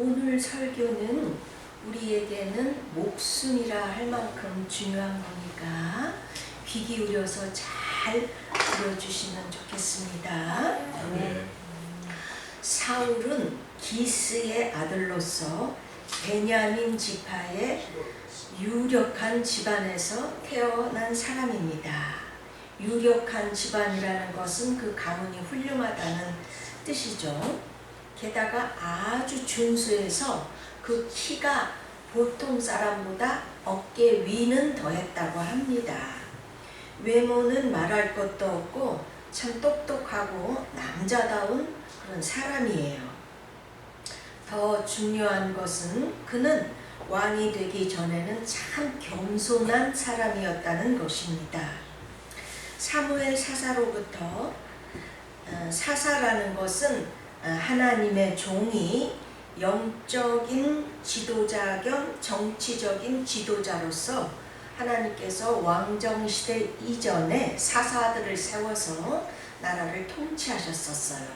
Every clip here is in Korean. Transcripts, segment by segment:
오늘 설교는 우리에게는 목숨이라 할 만큼 중요한 거니까 귀 기울여서 잘 들어주시면 좋겠습니다. 네. 사울은 기스의 아들로서 베냐민 지파의 유력한 집안에서 태어난 사람입니다. 유력한 집안이라는 것은 그 가문이 훌륭하다는 뜻이죠. 게다가 아주 준수해서 그 키가 보통 사람보다 어깨 위는 더했다고 합니다. 외모는 말할 것도 없고 참 똑똑하고 남자다운 그런 사람이에요. 더 중요한 것은 그는 왕이 되기 전에는 참 겸손한 사람이었다는 것입니다. 사무엘 사사로부터 사사라는 것은 하나님의 종이 영적인 지도자 겸 정치적인 지도자로서 하나님께서 왕정시대 이전에 사사들을 세워서 나라를 통치하셨었어요.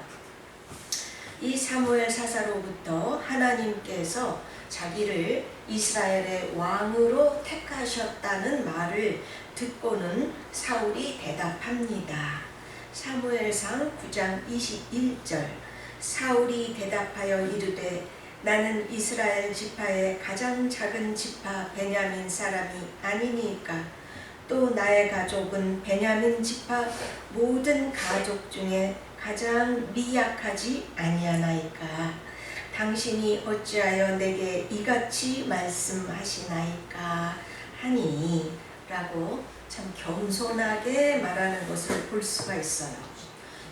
이 사무엘 사사로부터 하나님께서 자기를 이스라엘의 왕으로 택하셨다는 말을 듣고는 사울이 대답합니다. 사무엘상 9장 21절 사울이 대답하여 이르되 나는 이스라엘 지파의 가장 작은 지파 베냐민 사람이 아니니까 또 나의 가족은 베냐민 지파 모든 가족 중에 가장 미약하지 아니하나이까 당신이 어찌하여 내게 이같이 말씀하시나이까 하니 라고 참 겸손하게 말하는 것을 볼 수가 있어요.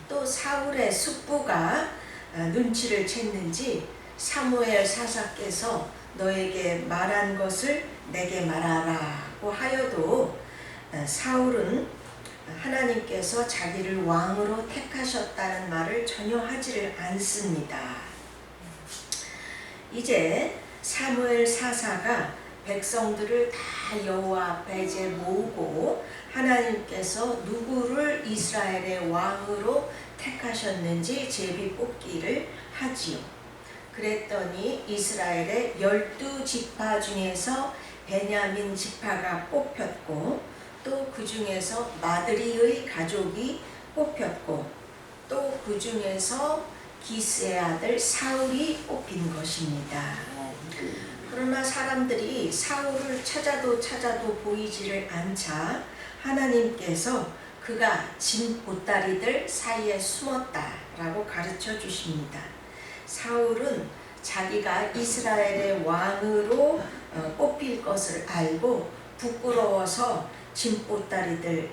또 사울의 숙부가 눈치를 챘는지 사무엘 사사께서 너에게 말한 것을 내게 말하라고 하여도 사울은 하나님께서 자기를 왕으로 택하셨다는 말을 전혀 하지를 않습니다. 이제 사무엘 사사가 백성들을 다 여호와 앞에 이제 모으고 하나님께서 누구를 이스라엘의 왕으로 택하셨는지 제비 뽑기를 하지요. 그랬더니 이스라엘의 12지파 중에서 베냐민 지파가 뽑혔고 또 그 중에서 마드리의 가족이 뽑혔고 또 그 중에서 기스의 아들 사울이 뽑힌 것입니다. 그러나 사람들이 사울을 찾아도 보이지를 않자 하나님께서 그가 진 보따리들 사이에 숨었다라고 가르쳐 주십니다. 사울은 자기가 이스라엘의 왕으로 뽑힐 것을 알고 부끄러워서 진 보따리들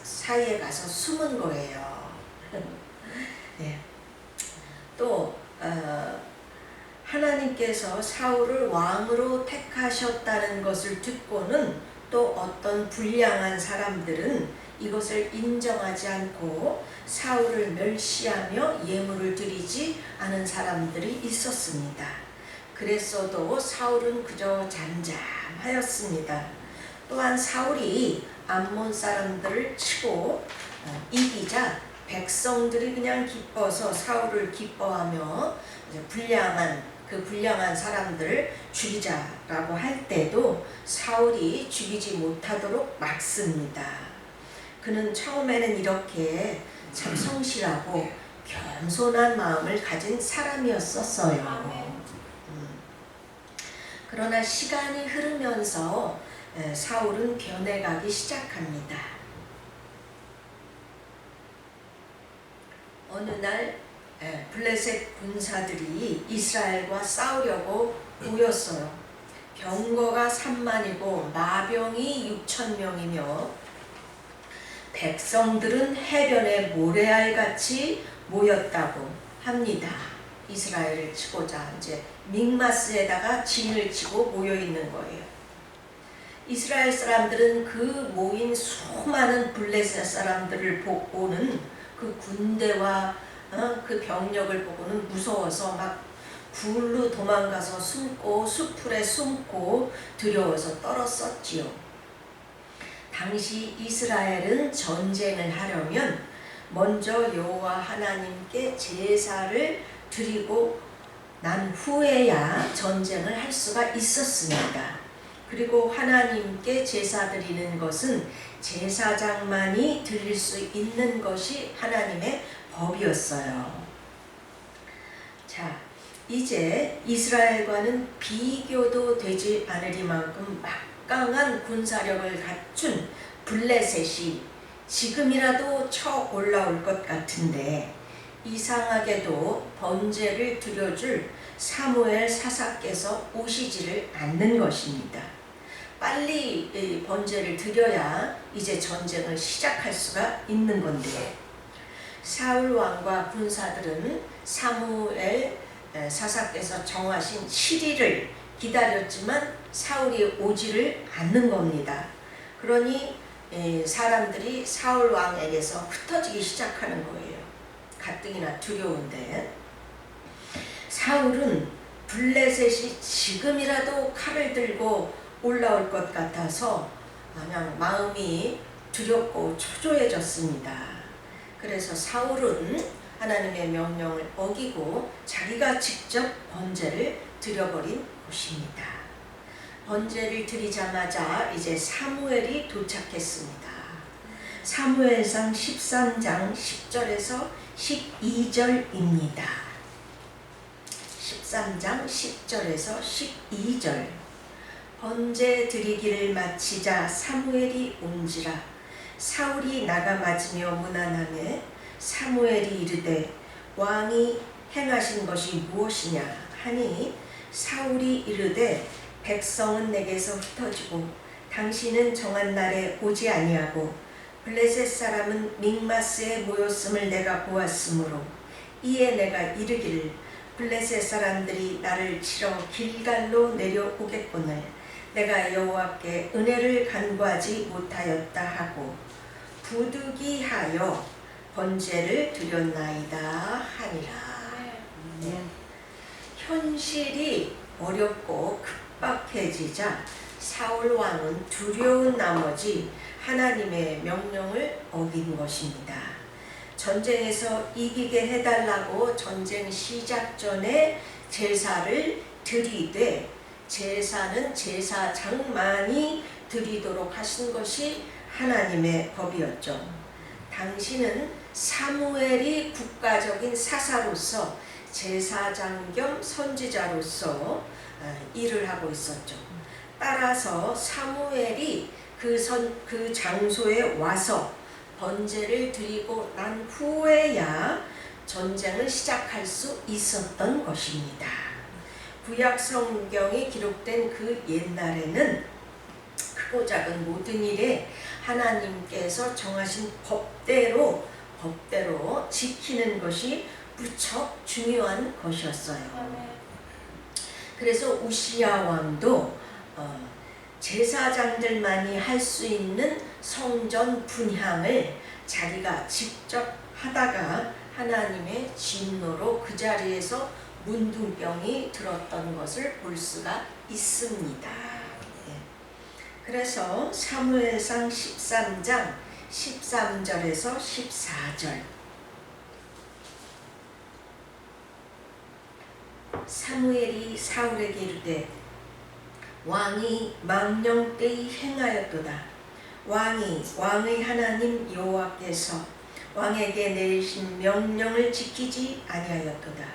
사이에 가서 숨은 거예요. 네. 또 하나님께서 사울을 왕으로 택하셨다는 것을 듣고는 또 어떤 불량한 사람들은 이것을 인정하지 않고 사울을 멸시하며 예물을 드리지 않은 사람들이 있었습니다. 그랬어도 사울은 그저 잠잠하였습니다. 또한 사울이 암몬 사람들을 치고 이기자 백성들이 그냥 기뻐서 사울을 기뻐하며 불량한 사람들을 죽이자라고 할 때도 사울이 죽이지 못하도록 막습니다. 그는 처음에는 이렇게 참 성실하고 겸손한 마음을 가진 사람이었었어요. 그러나 시간이 흐르면서 사울은 변해가기 시작합니다. 어느 날 블레셋 군사들이 이스라엘과 싸우려고 모였어요. 병거가 3만이고 마병이 6,000명이며 백성들은 해변에 모래알같이 모였다고 합니다. 이스라엘을 치고자 이제 믹마스에다가 진을 치고 모여 있는 거예요. 이스라엘 사람들은 그 모인 수많은 블레셋 사람들을 보고는 그 군대와 그 병력을 보고는 무서워서 막 굴로 도망가서 숨고 수풀에 숨고 두려워서 떨었었지요. 당시 이스라엘은 전쟁을 하려면 먼저 여호와 하나님께 제사를 드리고 난 후에야 전쟁을 할 수가 있었습니다. 그리고 하나님께 제사 드리는 것은 제사장만이 드릴 수 있는 것이 하나님의 법이었어요. 자, 이제 이스라엘과는 비교도 되지 않으리만큼 막강한 군사력을 갖춘 블레셋이 지금이라도 쳐 올라올 것 같은데, 이상하게도 번제를 드려줄 사무엘 사사께서 오시지를 않는 것입니다. 빨리 번제를 드려야 이제 전쟁을 시작할 수가 있는 건데, 사울 왕과 군사들은 사무엘 사사께서 정하신 7일을 기다렸지만 사울이 오지를 않는 겁니다. 그러니 사람들이 사울 왕에게서 흩어지기 시작하는 거예요. 가뜩이나 두려운데, 사울은 블레셋이 지금이라도 칼을 들고 올라올 것 같아서 그냥 마음이 두렵고 초조해졌습니다. 그래서 사울은 하나님의 명령을 어기고 자기가 직접 번제를 드려버린 것입니다. 번제를 드리자마자 이제 사무엘이 도착했습니다. 사무엘상 13장 10절에서 12절입니다. 13장 10절에서 12절. 번제 드리기를 마치자 사무엘이 온지라. 사울이 나가 맞으며 문안하매 사무엘이 이르되 왕이 행하신 것이 무엇이냐 하니, 사울이 이르되 백성은 내게서 흩어지고 당신은 정한 날에 오지 아니하고 블레셋 사람은 믹마스에 모였음을 내가 보았으므로 이에 내가 이르기를 블레셋 사람들이 나를 치러 길갈로 내려오겠거늘 내가 여호와께 은혜를 간구하지 못하였다 하고 부득이하여 번제를 드렸나이다 하니라. 현실이 어렵고 급박해지자 사울 왕은 두려운 나머지 하나님의 명령을 어긴 것입니다. 전쟁에서 이기게 해달라고 전쟁 시작 전에 제사를 드리되, 제사는 제사장만이 드리도록 하신 것이 하나님의 법이었죠. 당시는 사무엘이 국가적인 사사로서 제사장 겸 선지자로서 일을 하고 있었죠. 따라서 사무엘이 그 장소에 와서 번제를 드리고 난 후에야 전쟁을 시작할 수 있었던 것입니다. 구약 성경이 기록된 그 옛날에는 크고 작은 모든 일에 하나님께서 정하신 법대로 지키는 것이 무척 중요한 것이었어요. 그래서 우시야 왕도 제사장들만이 할 수 있는 성전 분향을 자기가 직접 하다가 하나님의 진노로 그 자리에서 문둥병이 들었던 것을 볼 수가 있습니다. 그래서 사무엘상 13장 13절에서 14절. 사무엘이 사울에게 이르되 왕이 망령되이 행하였도다. 왕이 왕의 하나님 여호와께서 왕에게 내리신 명령을 지키지 아니하였도다.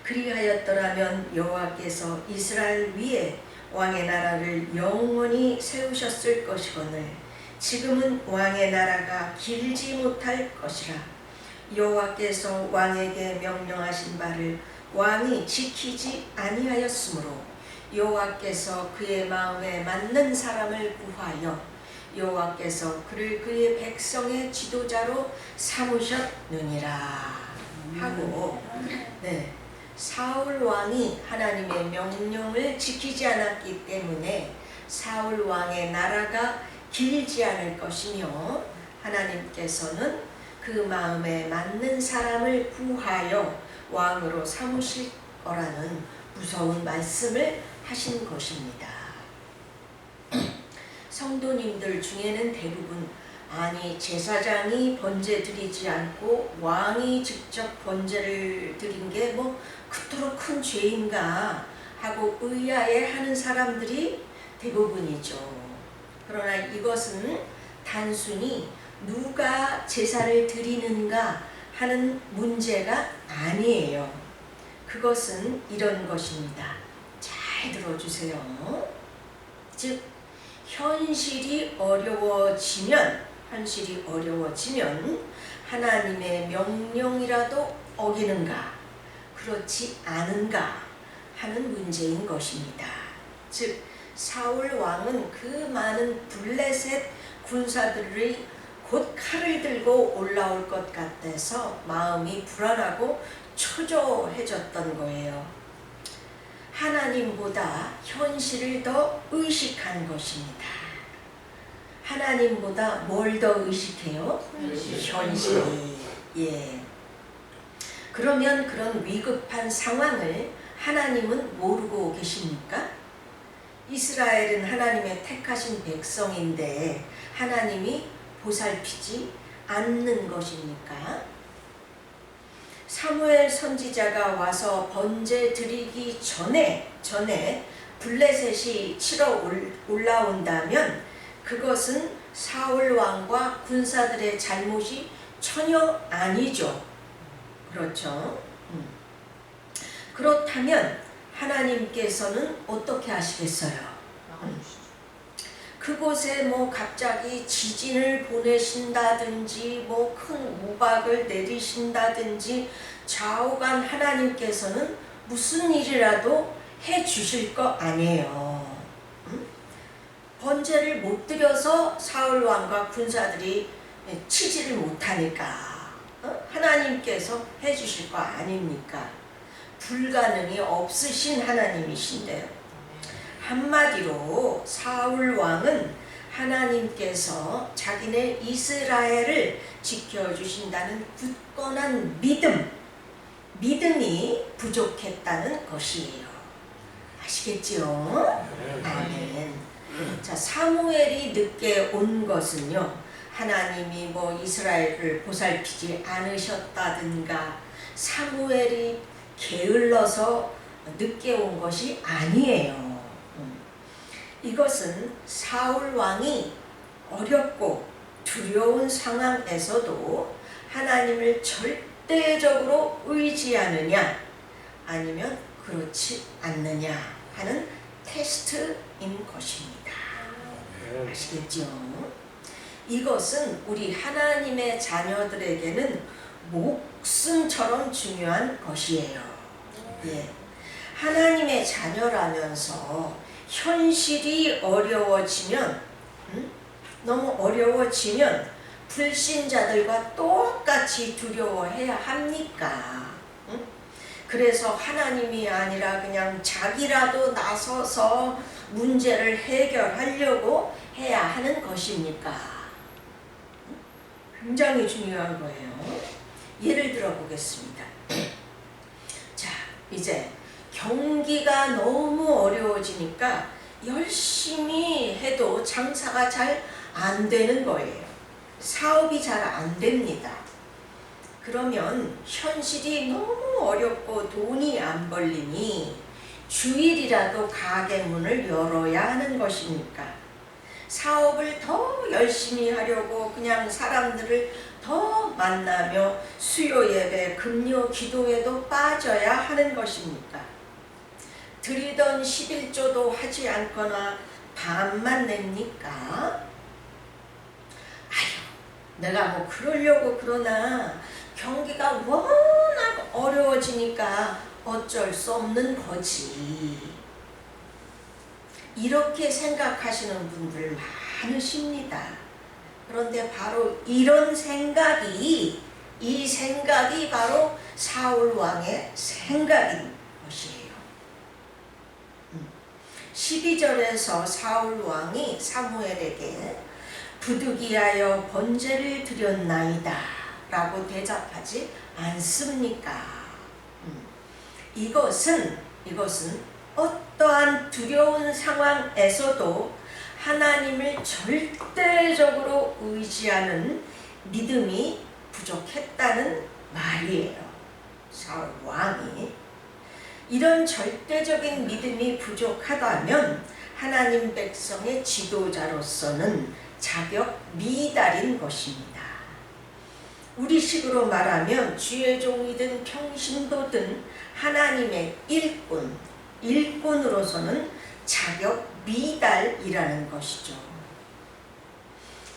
그리하였더라면 여호와께서 이스라엘 위에 왕의 나라를 영원히 세우셨을 것이거늘 지금은 왕의 나라가 길지 못할 것이라. 여호와께서 왕에게 명령하신 바를 왕이 지키지 아니하였으므로 여호와께서 그의 마음에 맞는 사람을 구하여 여호와께서 그를 그의 백성의 지도자로 삼으셨느니라 하고, 사울 왕이 하나님의 명령을 지키지 않았기 때문에 사울 왕의 나라가 길지 않을 것이며, 하나님께서는 그 마음에 맞는 사람을 구하여 왕으로 삼으실 거라는 무서운 말씀을 하신 것입니다. 성도님들 중에는 대부분 아니 제사장이 번제 드리지 않고 왕이 직접 번제를 드린 게 뭐 그토록 큰 죄인가 하고 의아해하는 사람들이 대부분이죠. 그러나 이것은 단순히 누가 제사를 드리는가 하는 문제가 아니에요. 그것은 이런 것입니다. 잘 들어주세요. 즉 현실이 어려워지면 하나님의 명령이라도 어기는가 그렇지 않은가 하는 문제인 것입니다. 즉 사울 왕은 그 많은 블레셋 군사들이 곧 칼을 들고 올라올 것 같아서 마음이 불안하고 초조해졌던 거예요. 하나님보다 현실을 더 의식한 것입니다. 하나님보다 뭘 더 의식해요? 현실이. 예. 그러면 그런 위급한 상황을 하나님은 모르고 계십니까? 이스라엘은 하나님의 택하신 백성인데 하나님이 보살피지 않는 것입니까? 사무엘 선지자가 와서 번제 드리기 전에 블레셋이 치러 올라온다면 그것은 사울 왕과 군사들의 잘못이 전혀 아니죠. 그렇죠? 그렇다면 하나님께서는 어떻게 하시겠어요? 그곳에 뭐 갑자기 지진을 보내신다든지 뭐 큰 우박을 내리신다든지 좌우간 하나님께서는 무슨 일이라도 해 주실 거 아니에요. 번제를 못 드려서 사울 왕과 군사들이 치지를 못하니까 하나님께서 해 주실 거 아닙니까? 불가능이 없으신 하나님이신데요. 한마디로 사울 왕은 하나님께서 자기네 이스라엘을 지켜주신다는 굳건한 믿음이 부족했다는 것이에요. 아시겠지요? 아멘. 자, 사무엘이 늦게 온 것은요, 하나님이 뭐 이스라엘을 보살피지 않으셨다든가 사무엘이 게을러서 늦게 온 것이 아니에요. 이것은 사울 왕이 어렵고 두려운 상황에서도 하나님을 절대적으로 의지하느냐 아니면 그렇지 않느냐 하는 테스트인 것입니다. 아시겠죠? 이것은 우리 하나님의 자녀들에게는 목숨처럼 중요한 것이에요. 예. 하나님의 자녀라면서 현실이 어려워지면 너무 어려워지면 불신자들과 똑같이 두려워해야 합니까? 그래서 하나님이 아니라 그냥 자기라도 나서서 문제를 해결하려고 해야 하는 것입니까? 굉장히 중요한 거예요. 예를 들어 보겠습니다. 자, 이제 경기가 너무 어려워지니까 열심히 해도 장사가 잘 안 되는 거예요. 사업이 잘 안 됩니다. 그러면 현실이 너무 어렵고 돈이 안 벌리니 주일이라도 가게 문을 열어야 하는 것입니까? 사업을 더 열심히 하려고 그냥 사람들을 더 만나며 수요 예배, 금요 기도에도 빠져야 하는 것입니까? 드리던 11조도 하지 않거나 반만 냅니까? 아휴, 내가 뭐 그러려고 그러나 경기가 워낙 어려워지니까 어쩔 수 없는 거지. 이렇게 생각하시는 분들 많으십니다. 그런데 바로 이런 생각이, 이 생각이 바로 사울 왕의 생각인 것이에요. 12절에서 사울 왕이 사무엘에게 부득이하여 번제를 드렸나이다 라고 대답하지 않습니까? 이것은 어떠한 두려운 상황에서도 하나님을 절대적으로 의지하는 믿음이 부족했다는 말이에요. 사울 왕이 이런 절대적인 믿음이 부족하다면 하나님 백성의 지도자로서는 자격 미달인 것입니다. 우리식으로 말하면 주의 종이든 평신도든 하나님의 일꾼으로서는 자격 미달이라는 것이죠.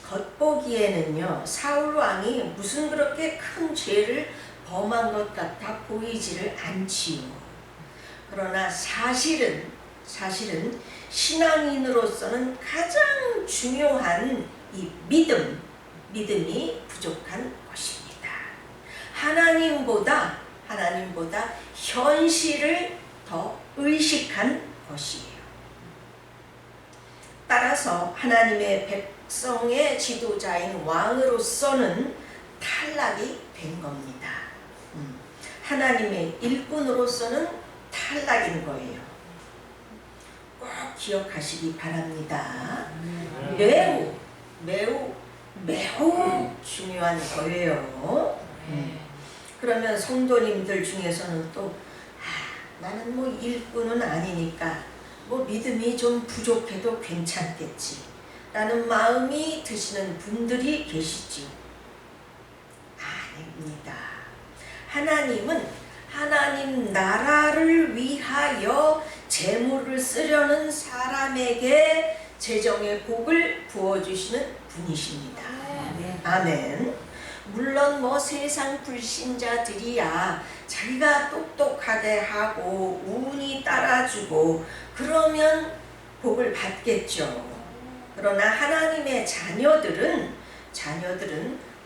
겉보기에는요, 사울 왕이 무슨 그렇게 큰 죄를 범한 것 같아 보이지를 않지요. 그러나 사실은 신앙인으로서는 가장 중요한 이 믿음이 부족한 것입니다. 하나님보다 현실을 더 의식한 것이에요. 따라서 하나님의 백성의 지도자인 왕으로서는 탈락이 된 겁니다. 하나님의 일꾼으로서는 탈락인 거예요. 꼭 기억하시기 바랍니다. 매우 중요한 거예요. 그러면 성도님들 중에서는 또 나는 뭐 일꾼은 아니니까 뭐 믿음이 좀 부족해도 괜찮겠지 라는 마음이 드시는 분들이 계시죠. 아닙니다. 하나님은 하나님 나라를 위하여 재물을 쓰려는 사람에게 재정의 복을 부어주시는 분이십니다. 아멘. 물론 뭐 세상 불신자들이야 자기가 똑똑하게 하고 운이 따라주고 그러면 복을 받겠죠. 그러나 하나님의 자녀들은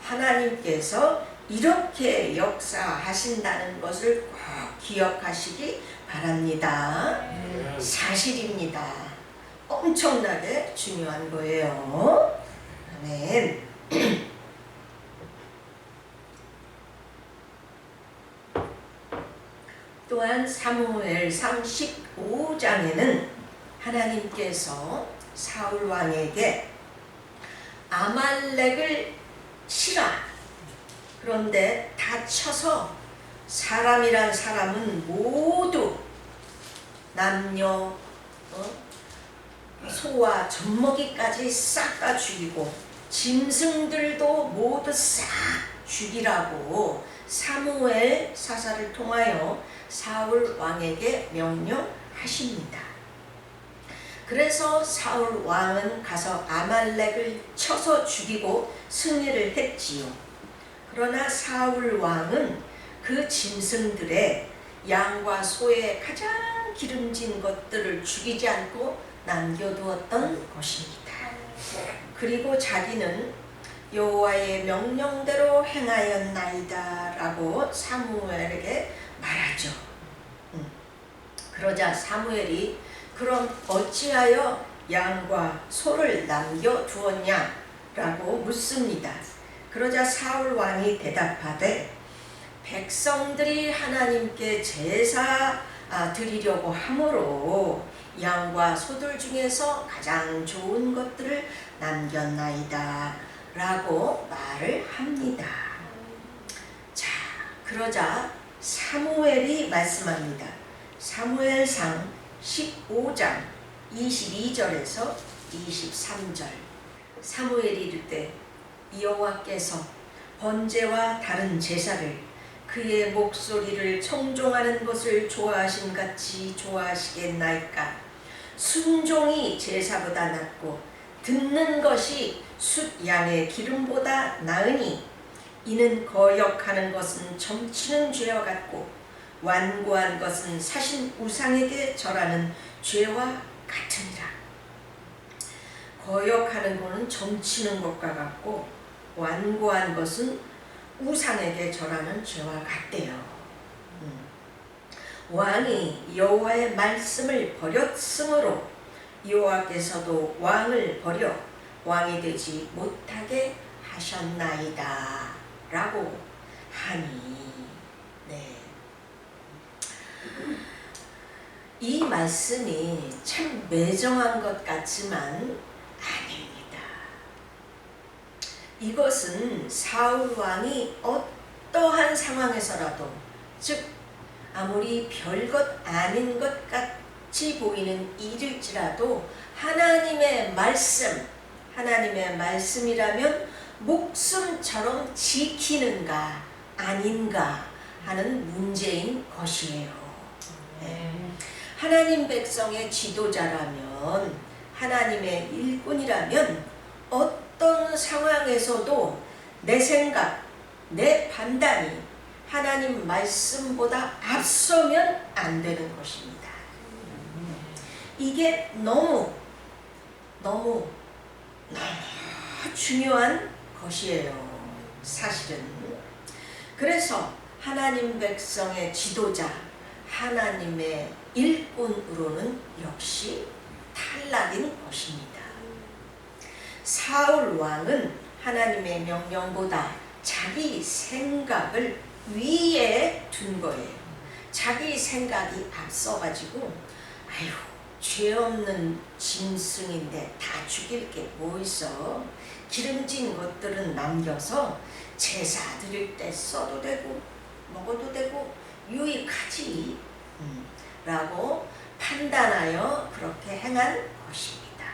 하나님께서 이렇게 역사하신다는 것을 꼭 기억하시기 바랍니다. 사실입니다. 엄청나게 중요한 거예요. 아멘. 또한 사무엘상 15장에는 하나님께서 사울 왕에게 아말렉을 치라. 그런데 다쳐서 사람이란 사람은 모두 남녀 소와 젖먹이까지 싹 다 죽이고 짐승들도 모두 싹 죽이라고 사무엘 사사를 통하여 사울 왕에게 명령하십니다. 그래서 사울 왕은 가서 아말렉을 쳐서 죽이고 승리를 했지요. 그러나 사울 왕은 그 짐승들의 양과 소의 가장 기름진 것들을 죽이지 않고 남겨두었던 것입니다. 그리고 자기는 여호와의 명령대로 행하였나이다 라고 사무엘에게 말하죠. 그러자 사무엘이 그럼 어찌하여 양과 소를 남겨두었냐 라고 묻습니다. 그러자 사울 왕이 대답하되 백성들이 하나님께 제사 드리려고 하므로 양과 소들 중에서 가장 좋은 것들을 남겼나이다 라고 말을 합니다. 자, 그러자 사무엘이 말씀합니다. 사무엘상 15장 22절에서 23절. 사무엘이 이르되 여호와께서 번제와 다른 제사를 그의 목소리를 청종하는 것을 좋아하신 같이 좋아하시겠나이까. 순종이 제사보다 낫고 듣는 것이 숫 양의 기름보다 나으니 이는 거역하는 것은 점치는 죄와 같고 완고한 것은 사신 우상에게 절하는 죄와 같으니라. 거역하는 것은 점치는 것과 같고 완고한 것은 우상에게 절하는 죄와 같대요. 왕이 여호와의 말씀을 버렸으므로 여호와께서도 왕을 버려 왕이 되지 못하게 하셨나이다 라고 하니. 네. 이 말씀이 참 매정한 것 같지만 이것은 사울 왕이 어떠한 상황에서라도, 즉 아무리 별것 아닌 것 같이 보이는 일일지라도 하나님의 말씀이라면 목숨처럼 지키는가 아닌가 하는 문제인 것이에요. 하나님 백성의 지도자라면, 하나님의 일꾼이라면 어떤 상황에서도 내 생각, 내 판단이 하나님 말씀보다 앞서면 안 되는 것입니다. 이게 너무 중요한 것이에요, 사실은. 그래서 하나님 백성의 지도자, 하나님의 일꾼으로는 역시 탈락인 것입니다. 사울 왕은 하나님의 명령보다 자기 생각을 위에 둔 거예요. 자기 생각이 앞서가지고 아휴, 죄 없는 짐승인데 다 죽일 게 뭐 있어. 기름진 것들은 남겨서 제사 드릴 때 써도 되고 먹어도 되고 유익하지 라고 판단하여 그렇게 행한 것입니다.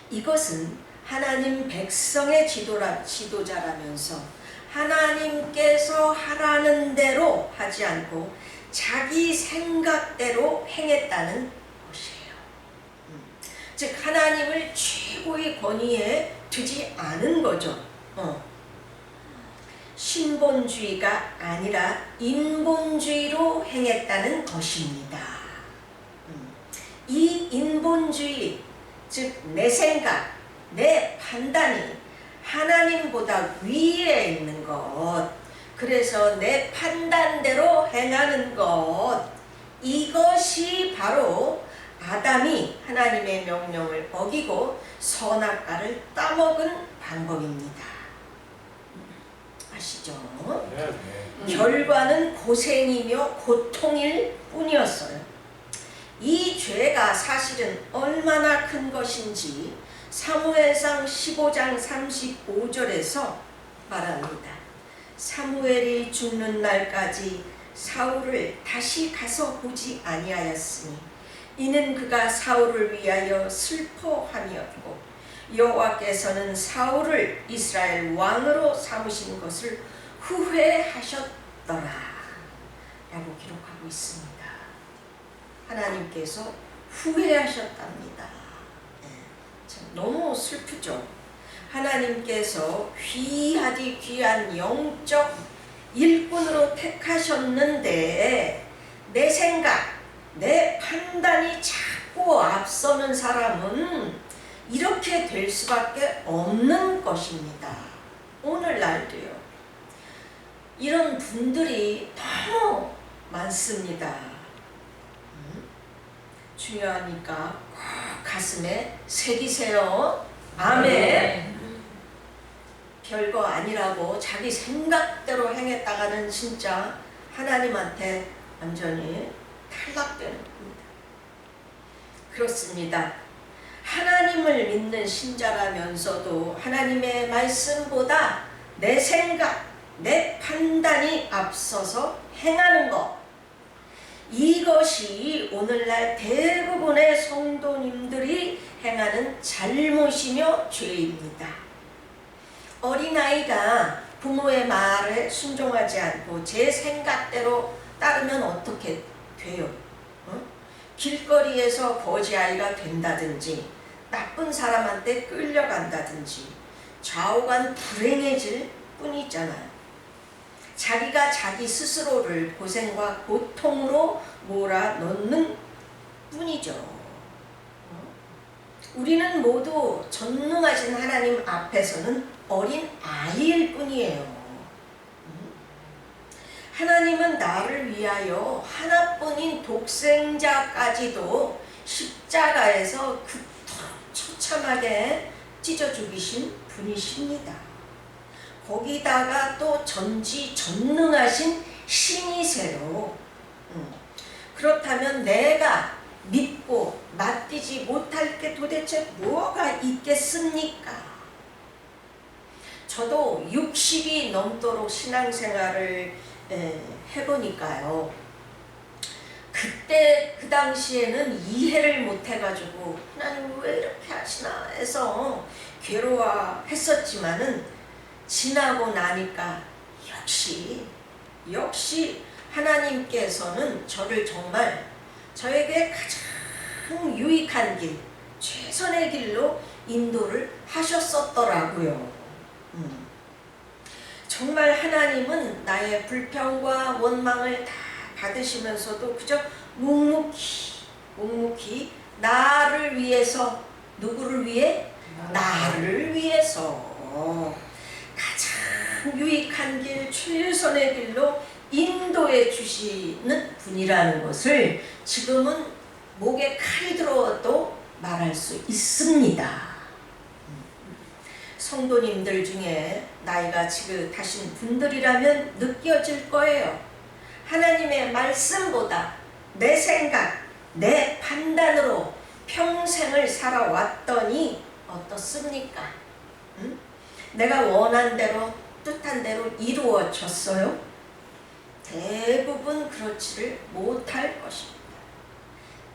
이것은 하나님 백성의 지도자라면서 하나님께서 하라는 대로 하지 않고 자기 생각대로 행했다는 것이에요. 즉 하나님을 최고의 권위에 두지 않은 거죠. 신본주의가 아니라 인본주의로 행했다는 것입니다. 이 인본주의, 즉 내 생각, 내 판단이 하나님보다 위에 있는 것, 그래서 내 판단대로 행하는 것, 이것이 바로 아담이 하나님의 명령을 어기고 선악과를 따먹은 방법입니다. 아시죠? 결과는 고생이며 고통일 뿐이었어요. 이 죄가 사실은 얼마나 큰 것인지 사무엘상 15장 35절에서 말합니다. 사무엘이 죽는 날까지 사울을 다시 가서 보지 아니하였으니 이는 그가 사울을 위하여 슬퍼함이었고 여호와께서는 사울을 이스라엘 왕으로 삼으신 것을 후회하셨더라 라고 기록하고 있습니다. 하나님께서 후회하셨답니다. 참 너무 슬프죠. 하나님께서 귀하디 귀한 영적 일꾼으로 택하셨는데 내 생각, 내 판단이 자꾸 앞서는 사람은 이렇게 될 수밖에 없는 것입니다. 오늘날도요. 이런 분들이 너무 많습니다. 중요하니까 꼭 가슴에 새기세요. 아멘. 별거 아니라고 자기 생각대로 행했다가는 진짜 하나님한테 완전히 탈락되는 겁니다. 그렇습니다. 하나님을 믿는 신자라면서도 하나님의 말씀보다 내 생각, 내 판단이 앞서서 행하는 것, 이것이 오늘날 대부분의 성도님들이 행하는 잘못이며 죄입니다. 어린아이가 부모의 말에 순종하지 않고 제 생각대로 따르면 어떻게 돼요? 길거리에서 거지아이가 된다든지 나쁜 사람한테 끌려간다든지 좌우간 불행해질 뿐이잖아요. 자기가 자기 스스로를 고생과 고통으로 몰아넣는 뿐이죠. 우리는 모두 전능하신 하나님 앞에서는 어린 아이일 뿐이에요. 하나님은 나를 위하여 하나뿐인 독생자까지도 십자가에서 그토록 처참하게 찢어 죽이신 분이십니다. 거기다가 또 전지전능하신 신이세요. 그렇다면 내가 믿고 맡기지 못할 게 도대체 뭐가 있겠습니까? 저도 60이 넘도록 신앙생활을 해보니까요. 그때 그 당시에는 이해를 못해가지고 하나님 왜 이렇게 하시나 해서 괴로워했었지만은 지나고 나니까 역시 하나님께서는 저를 정말 저에게 가장 유익한 길, 최선의 길로 인도를 하셨었더라고요. 정말 하나님은 나의 불평과 원망을 다 받으시면서도 그저 묵묵히 나를 위해서, 누구를 위해? 나를 위해서 가장 유익한 길, 최선의 길로 인도해 주시는 분이라는 것을 지금은 목에 칼이 들어도 말할 수 있습니다. 성도님들 중에 나이가 지긋하신 분들이라면 느껴질 거예요. 하나님의 말씀보다 내 생각, 내 판단으로 평생을 살아왔더니 어떻습니까? 내가 원한 대로, 뜻한 대로 이루어졌어요? 대부분 그렇지를 못할 것입니다.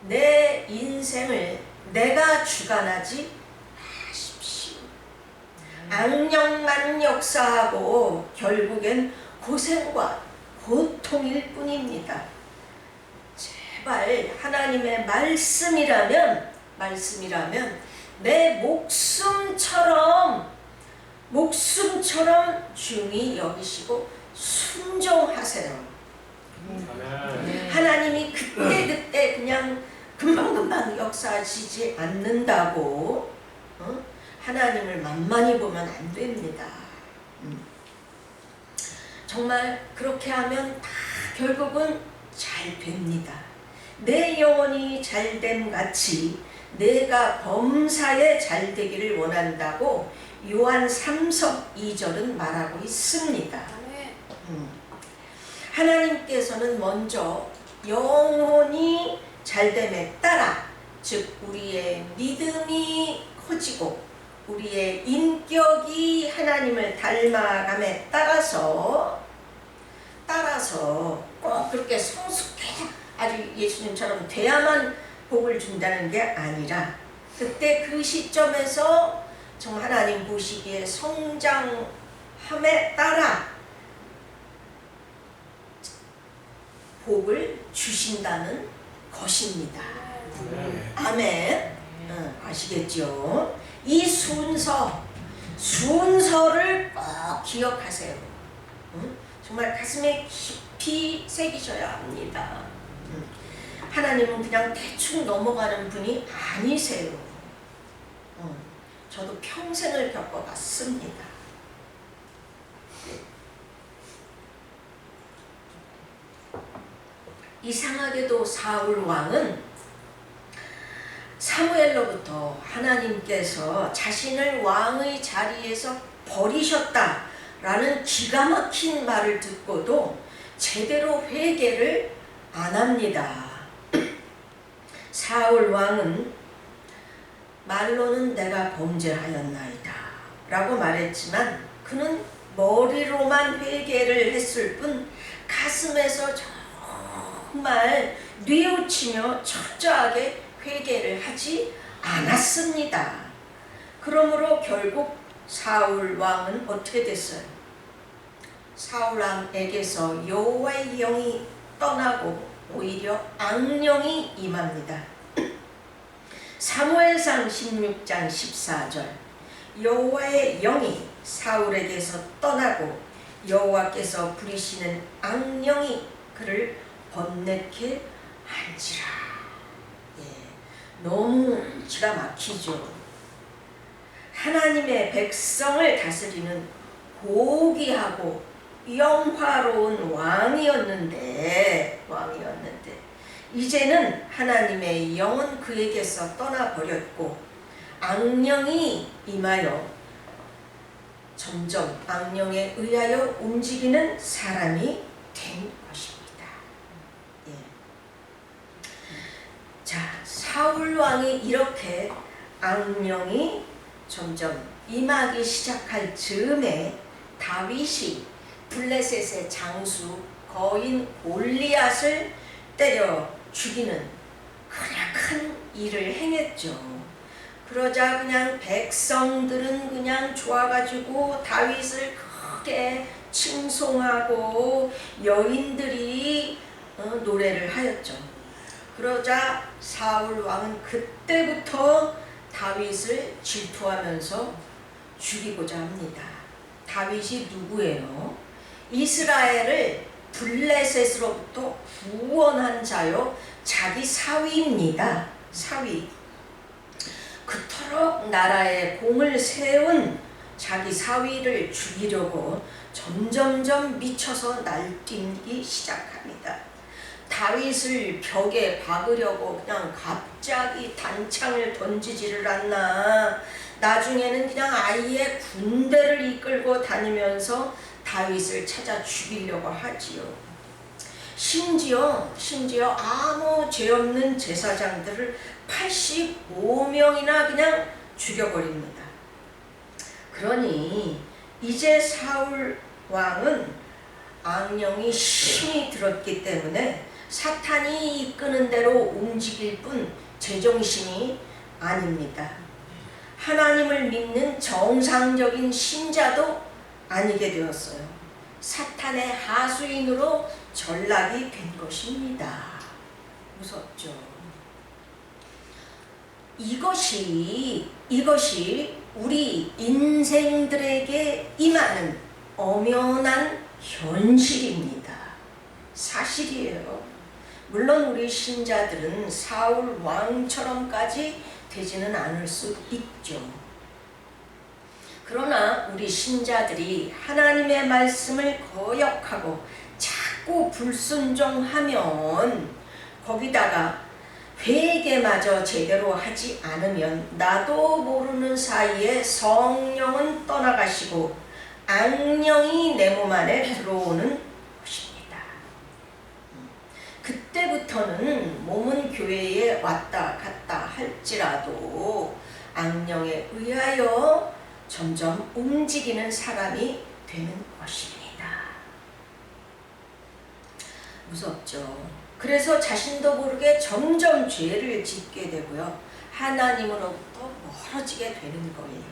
내 인생을 내가 주관하지 마십시오. 악령만 역사하고 결국엔 고생과 고통일 뿐입니다. 제발 하나님의 말씀이라면 내 목숨처럼 중히 여기시고 순종하세요. 하나님이 그때 그냥 금방금방 역사하시지 않는다고 하나님을 만만히 보면 안 됩니다. 정말 그렇게 하면 다 결국은 잘 됩니다. 내 영혼이 잘됨 같이 내가 범사에 잘 되기를 원한다고 요한 3서 2절은 말하고 있습니다. 하나님께서는 먼저 영혼이 잘됨에 따라, 즉 우리의 믿음이 커지고 우리의 인격이 하나님을 닮아감에 따라서 꼭 그렇게 성숙해 아주 예수님처럼 돼야만 복을 준다는 게 아니라, 그때 그 시점에서 정말 하나님 보시기에 성장함에 따라 복을 주신다는 것입니다. 아멘. 아시겠죠? 이 순서를 꼭 기억하세요. 정말 가슴에 깊이 새기셔야 합니다. 하나님은 그냥 대충 넘어가는 분이 아니세요. 저도 평생을 겪어봤습니다. 이상하게도 사울 왕은 사무엘로부터 하나님께서 자신을 왕의 자리에서 버리셨다라는 기가 막힌 말을 듣고도 제대로 회개를 안 합니다. 사울 왕은 말로는 내가 범죄하였나이다 라고 말했지만 그는 머리로만 회개를 했을 뿐 가슴에서 정말 뉘우치며 철저하게 회개를 하지 않았습니다. 그러므로 결국 사울 왕은 어떻게 됐어요? 사울 왕에게서 여호와의 영이 떠나고 오히려 악령이 임합니다. 사무엘상 16장 14절, 여호와의 영이 사울에게서 떠나고 여호와께서 부리시는 악령이 그를 번뇌케 한지라. 너무 기가 막히죠. 하나님의 백성을 다스리는 고귀하고 영화로운 왕이었는데 이제는 하나님의 영은 그에게서 떠나버렸고 악령이 임하여 점점 악령에 의하여 움직이는 사람이 된 것입니다. 자, 사울 왕이 이렇게 악령이 점점 임하기 시작할 즈음에 다윗이 블레셋의 장수 거인 골리앗을 때려 죽이는 큰 일을 행했죠. 그러자 그냥 백성들은 그냥 좋아가지고 다윗을 크게 칭송하고 여인들이 노래를 하였죠. 그러자 사울 왕은 그때부터 다윗을 질투하면서 죽이고자 합니다. 다윗이 누구예요? 이스라엘을 블레셋으로부터 구원한 자요, 자기 사위입니다. 사위. 그토록 나라에 공을 세운 자기 사위를 죽이려고 점점점 미쳐서 날뛰기 시작합니다. 다윗을 벽에 박으려고 그냥 갑자기 단창을 던지지를 않나. 나중에는 그냥 아예 군대를 이끌고 다니면서 다윗을 찾아 죽이려고 하지요. 심지어 아무 죄 없는 제사장들을 85명이나 그냥 죽여버립니다. 그러니 이제 사울 왕은 악령이 심히 들었기 때문에 사탄이 이끄는 대로 움직일 뿐 제정신이 아닙니다. 하나님을 믿는 정상적인 신자도 아니게 되었어요. 사탄의 하수인으로 전락이 된 것입니다. 무섭죠. 이것이 우리 인생들에게 임하는 엄연한 현실입니다. 사실이에요. 물론 우리 신자들은 사울 왕처럼까지 되지는 않을 수 있죠. 그러나 우리 신자들이 하나님의 말씀을 거역하고 자꾸 불순종하면, 거기다가 회개마저 제대로 하지 않으면 나도 모르는 사이에 성령은 떠나가시고 악령이 내 몸 안에 들어오는 것입니다. 그때부터는 몸은 교회에 왔다 갔다 할지라도 악령에 의하여 점점 움직이는 사람이 되는 것입니다. 무섭죠. 그래서 자신도 모르게 점점 죄를 짓게 되고요. 하나님으로부터 멀어지게 되는 거예요.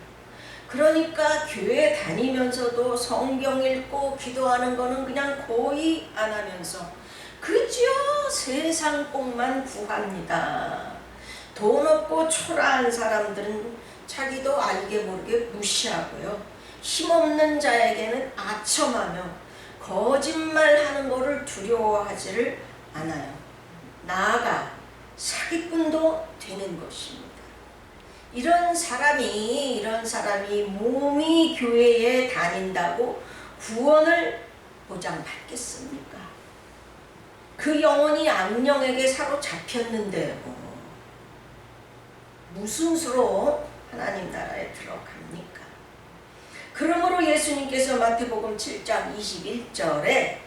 그러니까 교회 다니면서도 성경 읽고 기도하는 거는 그냥 거의 안 하면서 그저 세상 복만 구합니다. 돈 없고 초라한 사람들은 자기도 알게 모르게 무시하고요. 힘없는 자에게는 아첨하며 거짓말하는 것을 두려워하지를 않아요. 나아가 사기꾼도 되는 것입니다. 이런 사람이 몸이 교회에 다닌다고 구원을 보장받겠습니까? 그 영혼이 악령에게 사로잡혔는데요. 무슨 수로 하나님 나라에 들어갑니까? 그러므로 예수님께서 마태복음 7장 21절에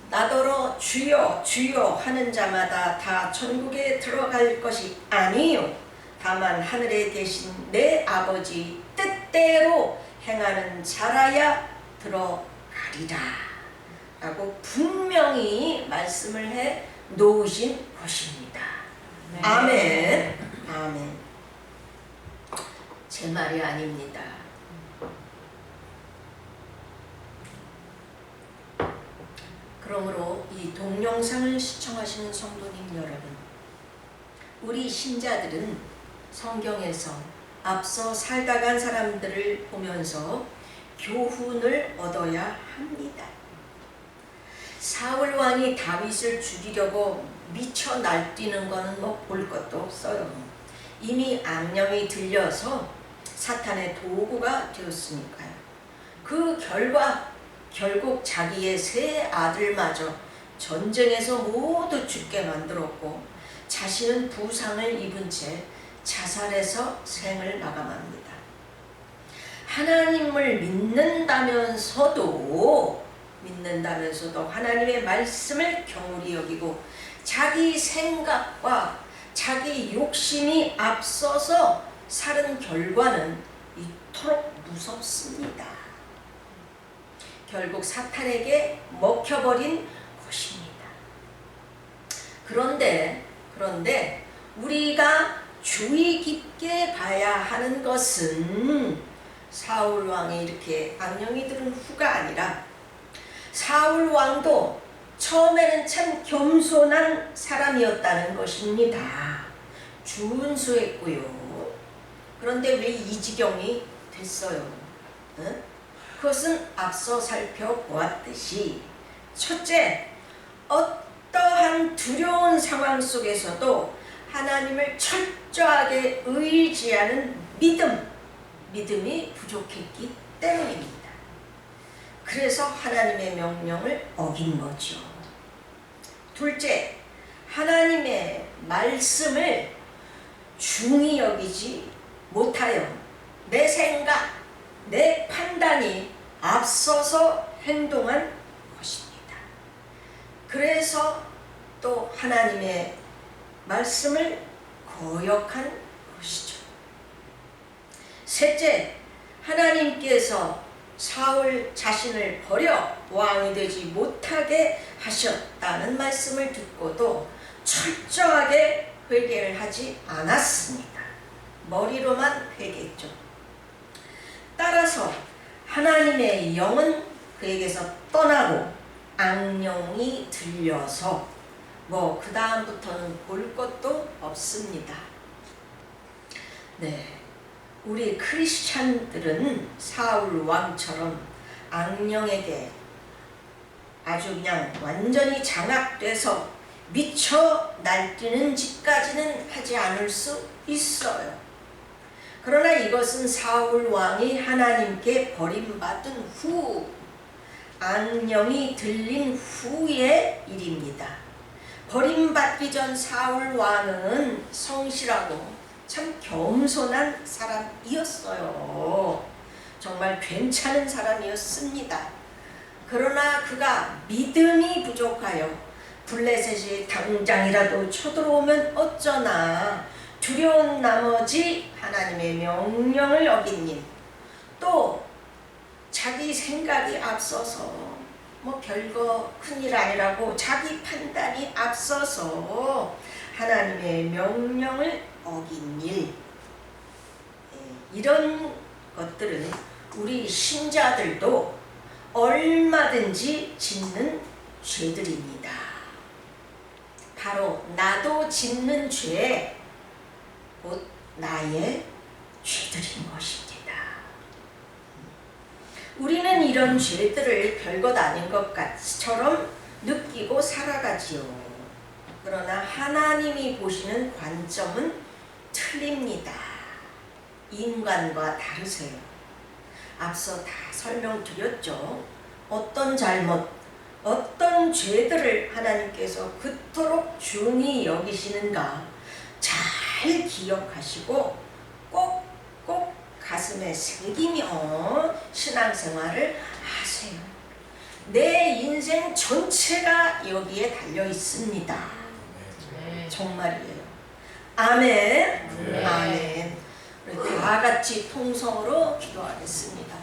나더러 주여 주여 하는 자마다 다 천국에 들어갈 것이 아니요 다만 하늘에 계신 내 아버지 뜻대로 행하는 자라야 들어가리라 라고 분명히 말씀을 해 놓으신 것입니다. 네. 아멘. 아멘. 제 말이 아닙니다. 그러므로 이 동영상을 시청하시는 성도님 여러분, 우리 신자들은 성경에서 앞서 살다 간 사람들을 보면서 교훈을 얻어야 합니다. 사울 왕이 다윗을 죽이려고 미쳐 날뛰는 것은 뭐 볼 것도 없어요. 이미 악령이 들려서 사탄의 도구가 되었으니까요. 그 결과 결국 자기의 세 아들마저 전쟁에서 모두 죽게 만들었고 자신은 부상을 입은 채 자살해서 생을 마감합니다. 하나님을 믿는다면서도 하나님의 말씀을 경홀히 여기고 자기 생각과 자기 욕심이 앞서서 살은 결과는 이토록 무섭습니다. 결국 사탄에게 먹혀버린 것입니다. 그런데 우리가 주의 깊게 봐야 하는 것은 사울 왕이 이렇게 악령이 들은 후가 아니라 사울 왕도 처음에는 참 겸손한 사람이었다는 것입니다. 준수했고요. 그런데 왜 이 지경이 됐어요? 그것은 앞서 살펴보았듯이 첫째, 어떠한 두려운 상황 속에서도 하나님을 철저하게 의지하는 믿음이 부족했기 때문입니다. 그래서 하나님의 명령을 어긴 거죠. 둘째, 하나님의 말씀을 중히 여기지 못하여 내 생각, 내 판단이 앞서서 행동한 것입니다. 그래서 또 하나님의 말씀을 거역한 것이죠. 셋째, 하나님께서 사울 자신을 버려 왕이 되지 못하게 하셨다는 말씀을 듣고도 철저하게 회개를 하지 않았습니다. 머리로만 회개했죠. 따라서 하나님의 영은 그에게서 떠나고 악령이 들려서 그 다음부터는 볼 것도 없습니다. 네, 우리 크리스찬들은 사울 왕처럼 악령에게 아주 그냥 완전히 장악돼서 미쳐 날뛰는 짓까지는 하지 않을 수 있어요. 그러나 이것은 사울 왕이 하나님께 버림받은 후, 악령이 들린 후의 일입니다. 버림받기 전 사울 왕은 성실하고 참 겸손한 사람이었어요. 정말 괜찮은 사람이었습니다. 그러나 그가 믿음이 부족하여 블레셋이 당장이라도 쳐들어오면 어쩌나 두려운 나머지 하나님의 명령을 어긴 일, 또 자기 생각이 앞서서 별거 큰일 아니라고 자기 판단이 앞서서 하나님의 명령을 어긴 일, 이런 것들은 우리 신자들도 얼마든지 짓는 죄들입니다. 바로 나도 짓는 죄, 곧 나의 죄들인 것입니다. 우리는 이런 죄들을 별것 아닌 것처럼 느끼고 살아가지요. 그러나 하나님이 보시는 관점은 틀립니다. 인간과 다르세요. 앞서 다 설명드렸죠. 어떤 잘못, 어떤 죄들을 하나님께서 그토록 중히 여기시는가 잘 기억하시고 꼭꼭 가슴에 새기며 신앙생활을 하세요. 내 인생 전체가 여기에 달려 있습니다. 정말이에요. 아멘. 아멘. 다 같이 통성으로 기도하겠습니다.